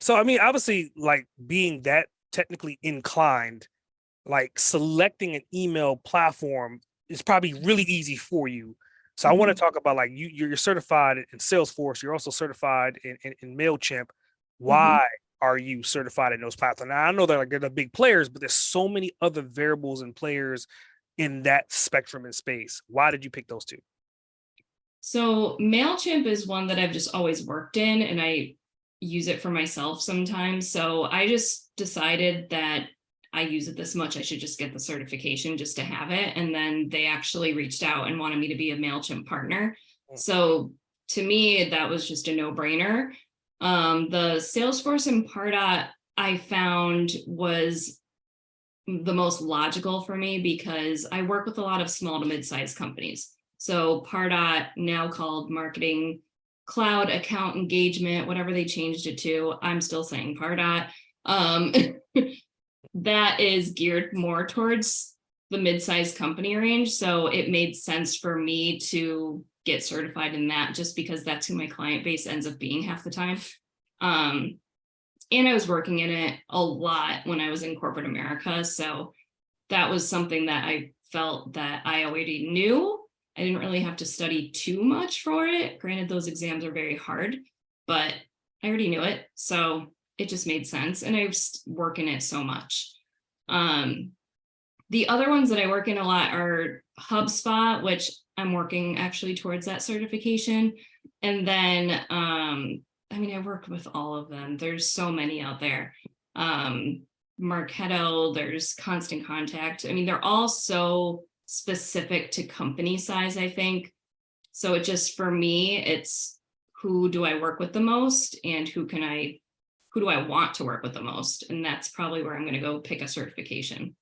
So, I mean, obviously, like being that technically inclined, like selecting an email platform is probably really easy for you. So I want to Mhm. talk about like you're certified in Salesforce. You're also certified in MailChimp. Mhm. Why are you certified in those platforms? Now I know they're the big players, but there's so many other variables and players in that spectrum and space. Why did you pick those two? So MailChimp is one that I've just always worked in, and I use it for myself sometimes. So I just decided that I use it this much, I should just get the certification just to have it. And then they actually reached out and wanted me to be a MailChimp partner. Mm. So to me, that was just a no-brainer. The Salesforce and Pardot I found was the most logical for me because I work with a lot of small to mid-sized companies. So Pardot, now called Marketing Cloud Account Engagement, whatever they changed it to, I'm still saying Pardot. Um, that is geared more towards the mid-sized company range. So it made sense for me to get certified in that just because that's who my client base ends up being half the time. Um, and I was working in it a lot when I was in corporate America. So that was something that I felt that I already knew. I didn't really have to study too much for it. Granted, those exams are very hard, but I already knew it. So it just made sense. And I was working it so much. Um, the other ones that I work in a lot are HubSpot, which I'm working actually towards that certification. And then, I mean, I worked with all of them. There's so many out there. Marketo, there's Constant Contact. I mean, they're all so specific to company size, I think. So it just, for me, it's who do I work with the most and who do I want to work with the most? And that's probably where I'm going to go pick a certification.